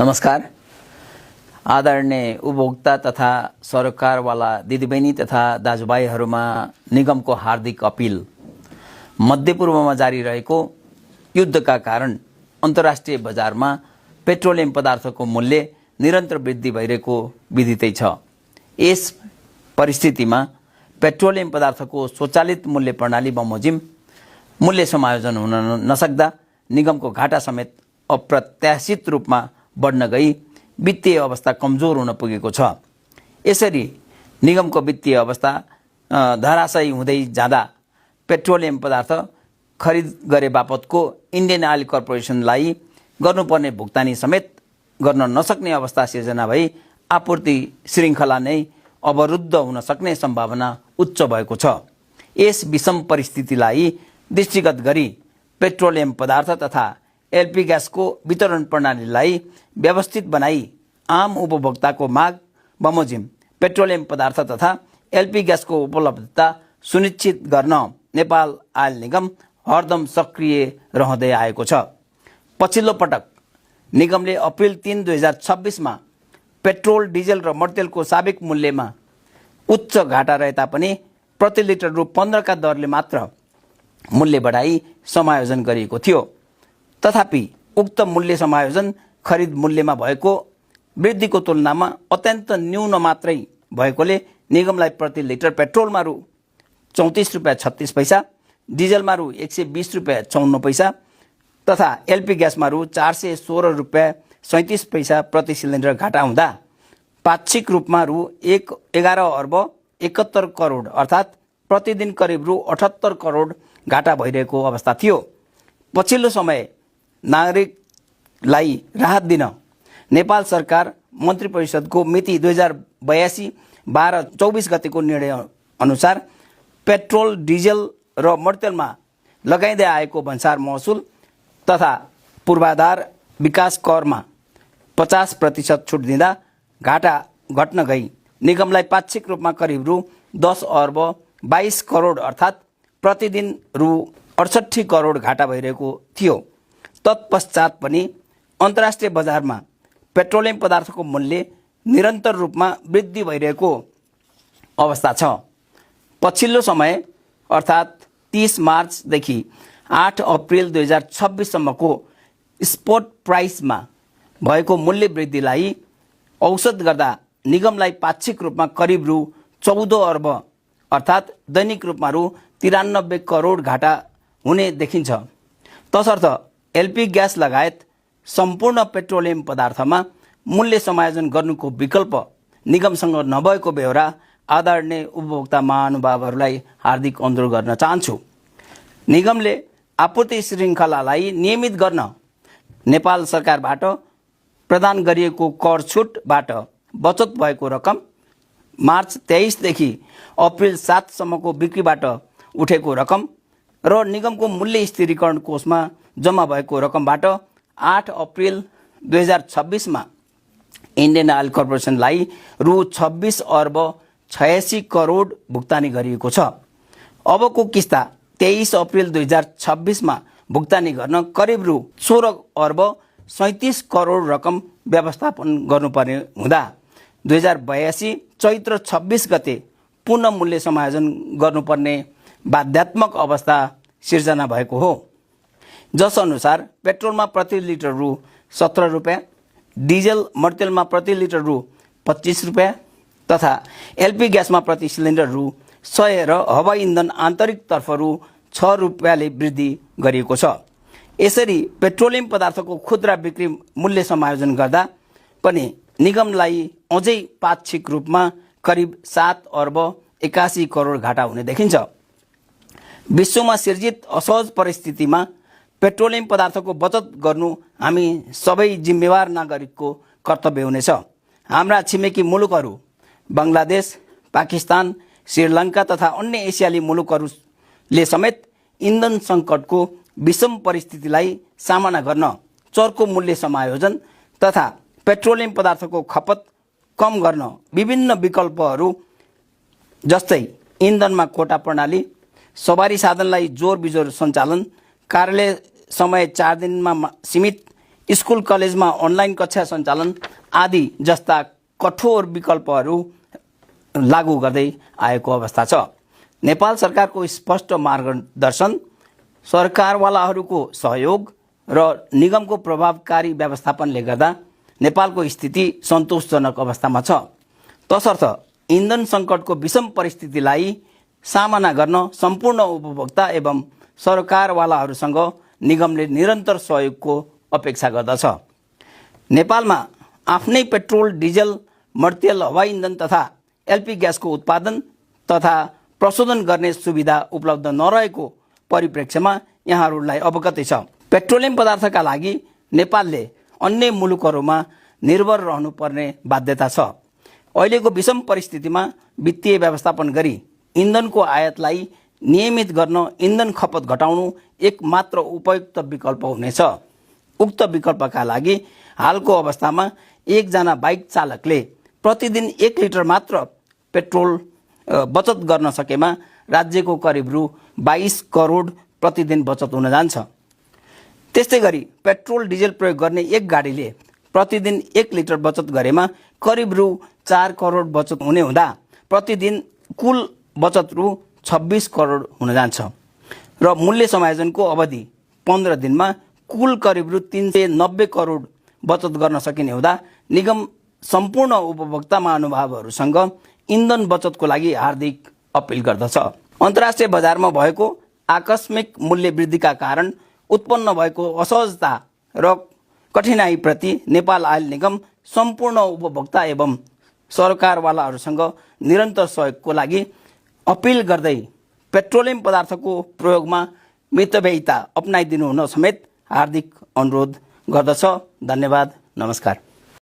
नमस्कार। आदरणीय उपभोक्ता तथा सरकारवाला दिदीबहिनी तथा दाजुभाइहरूमा निगमको हार्दिक अपिल। मध्यपूर्वमा जारी रहेको युद्धका कारण अन्तर्राष्ट्रिय बजारमा पेट्रोलियम पदार्थको मूल्य निरन्तर वृद्धि भइरहेको विदितै छ। यस परिस्थितिमा पेट्रोलियम पदार्थको स्वचालित मूल्य प्रणाली बमोजिम मूल्य समायोजन हुन नसक्दा निगमको घाटा समेत अप्रत्याशित रूपमा बढ्न गई वित्तीय अवस्था कमजोर हुन पुगेको छ। यसरी निगमको वित्तीय अवस्था धराशायी हुँदै जाँदा पेट्रोलियम पदार्थ खरिद गरे बापतको इन्डियन ऑयल कर्पोरेसनलाई गर्नुपर्ने भुक्तानी समेत गर्न नसक्ने अवस्था सिर्जना भई आपूर्ति श्रृङ्खला नै अवरुद्ध हुन सक्ने सम्भावना उच्च भएको छ। यस विषम परिस्थितिलाई दृष्टिगत गरी पेट्रोलियम पदार्थ तथा एलपी ग्यासको वितरण प्रणालीलाई व्यवस्थित बनाई आम उपभोक्ताको माग बमोजिम पेट्रोलियम पदार्थ तथा एलपी ग्यासको उपलब्धता सुनिश्चित गर्न नेपाल आयल निगम हरदम सक्रिय रहँदै आएको छ। पछिल्लो पटक निगमले अप्रिल 3, 2026 मा पेट्रोल, डिजेल र मर्तेलको साबिक मूल्यमा उच्च घाटा रहे तापनि प्रति लिटर रु 15 का दरले मात्र मूल्य बढाई समायोजन गरिएको थियो। तथापि उक्त मूल्य समायोजन खरिद मूल्यमा भएको वृद्धिको तुलनामा अत्यन्त न्यून मात्रै भएकोले निगमलाई प्रति लिटर पेट्रोलमा रु 34 रुपैयाँ 36 पैसा, डिजेलमा रु 120 रुपैयाँ 54 पैसा तथा एलपी ग्यासमा रु 416 रुपैयाँ 37 पैसा प्रति सिलिन्डर घाटा हुँदा पाक्षिक रूपमा रु 11 अर्ब 71 करोड अर्थात् प्रतिदिन करिब रु 78 करोड घाटा भइरहेको अवस्था थियो। पछिल्लो समय नागरिकलाई राहत दिन नेपाल सरकार मन्त्री परिषदको मिति 2082 12 24 गतेको निर्णय अनुसार पेट्रोल, डिजेल र मर्तेलमा लगाइँदै आएको भन्सार महसुल तथा पूर्वाधार विकास करमा 50% छुट दिँदा घाटा घट्न गई निगमलाई पाक्षिक रूपमा करिब रु 10 अर्ब 22 करोड अर्थात् प्रतिदिन रु 68 करोड घाटा भइरहेको थियो। तत्पश्चात पनि अन्तर्राष्ट्रिय बजारमा पेट्रोलियम पदार्थको मूल्य निरन्तर रूपमा वृद्धि भइरहेको अवस्था छ। पछिल्लो समय अर्थात् 30 मार्चदेखि 8 अप्रिल 2026 सम्मको स्पोट प्राइसमा भएको मूल्य वृद्धिलाई औसत गर्दा निगमलाई पाक्षिक रूपमा करिब रु 14 अर्ब अर्थात् दैनिक रूपमा रु 93 करोड घाटा हुने देखिन्छ। तसर्थ एलपी ग्यास लगायत सम्पूर्ण पेट्रोलियम पदार्थमा मूल्य समायोजन गर्नुको विकल्प निगमसँग नभएको बेहोरा आदरणीय उपभोक्ता महानुभावहरूलाई हार्दिक अनुरोध गर्न चाहन्छु। निगमले आपूर्ति श्रृङ्खलालाई नियमित गर्न नेपाल सरकारबाट प्रदान गरिएको कर छुटबाट बचत भएको रकम, मार्च 23 देखि अप्रिल 7 सम्मको बिक्रीबाट उठेको रकम र निगमको मूल्य स्थिरीकरण कोषमा जम्मा भएको रकमबाट 8 अप्रिल 2026 मा इन्डियन ऑयल कर्पोरेसनलाई रु 26 अर्ब 86 करोड भुक्तानी गरिएको छ। अबको किस्ता 23 अप्रिल 2026 मा भुक्तानी गर्न करिब रु 16 अर्ब 37 करोड रकम व्यवस्थापन गर्नुपर्ने हुँदा 2082 चैत्र 26 गते पुनः मूल्य समायोजन गर्नुपर्ने बाध्यात्मक अवस्था सिर्जना भएको हो। जस अनुसार पेट्रोलमा प्रति लिटर रु 17 रुपैयाँ, डिजेल मर्तेलमा प्रति लिटर रु 25 रुपैयाँ तथा एलपी ग्यासमा प्रति सिलिन्डर रु 100 र हवाई इन्धन आन्तरिकतर्फ रु 6 रुपैयाँले वृद्धि गरिएको छ। यसरी पेट्रोलियम पदार्थको खुद्रा बिक्री मूल्य समायोजन गर्दा पनि निगमलाई अझै पाक्षिक रूपमा करिब 7 अर्ब 81 करोड घाटा हुने देखिन्छ। विश्वमा सिर्जित असहज परिस्थितिमा पेट्रोलियम पदार्थको बचत गर्नु हामी सबै जिम्मेवार नागरिकको कर्तव्य हुनेछ। हाम्रा छिमेकी मुलुकहरू बङ्गलादेश, पाकिस्तान, श्रीलङ्का तथा अन्य एसियाली मुलुकहरूले समेत इन्धन सङ्कटको विषम परिस्थितिलाई सामना गर्न चर्को मूल्य समायोजन तथा पेट्रोलियम पदार्थको खपत कम गर्न विभिन्न विकल्पहरू जस्तै इन्धनमा कोटा प्रणाली, सवारी साधनलाई जोर बिजोर सञ्चालन, कार्यालय समय 4 दिनमा सीमित, स्कुल कलेजमा अनलाइन कक्षा सञ्चालन आदि जस्ता कठोर विकल्पहरू लागू गर्दै आएको अवस्था छ। नेपाल सरकारको स्पष्ट मार्गदर्शन, सरकारवालाहरूको सहयोग र निगमको प्रभावकारी व्यवस्थापनले गर्दा नेपालको स्थिति सन्तोषजनक अवस्थामा छ। तसर्थ इन्धन सङ्कटको विषम परिस्थितिलाई सामना गर्न सम्पूर्ण उपभोक्ता एवं सरकारवालाहरूसँग निगमले निरन्तर सहयोगको अपेक्षा गर्दछ। नेपालमा आफ्नै पेट्रोल, डिजल, मर्तेल, हवाई इन्धन तथा एलपी ग्यासको उत्पादन तथा प्रशोधन गर्ने सुविधा उपलब्ध नरहेको परिप्रेक्ष्यमा यहाँहरूलाई अवगतै छ। पेट्रोलियम पदार्थका लागि नेपालले अन्य मुलुकहरूमा निर्भर रहनुपर्ने बाध्यता छ। अहिलेको विषम परिस्थितिमा वित्तीय व्यवस्थापन गरी इन्धनको आयातलाई नियमित गर्न इन्धन खपत घटाउनु एक मात्र उपयुक्त विकल्प हुनेछ। उक्त विकल्पका लागि हालको अवस्थामा एकजना बाइक चालकले प्रतिदिन 1 लिटर मात्र पेट्रोल बचत गर्न सकेमा राज्यको करिब रु 22 करोड प्रतिदिन बचत हुन जान्छ। त्यस्तै गरी पेट्रोल डिजेल प्रयोग गर्ने एक गाडीले प्रतिदिन 1 लिटर बचत गरेमा करिब रु 4 करोड बचत हुने हुँदा प्रतिदिन कुल बचत रु 26 करोड हुन जान्छ र मूल्य समायोजनको अवधि 15 दिनमा कुल करिब रु 390 करोड बचत गर्न सकिने हुँदा निगम सम्पूर्ण उपभोक्ता महानुभावहरूसँग इन्धन बचतको लागि हार्दिक अपिल गर्दछ। अन्तर्राष्ट्रिय बजारमा भएको आकस्मिक मूल्य वृद्धिका कारण उत्पन्न भएको असहजता र कठिनाइप्रति नेपाल आयल निगम सम्पूर्ण उपभोक्ता एवं सरकारवालाहरूसँग निरन्तर सहयोगको लागि अपिल गर्दै पेट्रोलियम पदार्थको प्रयोगमा मितव्ययिता अपनाइदिनु हुन समेत हार्दिक अनुरोध गर्दछ। धन्यवाद, नमस्कार।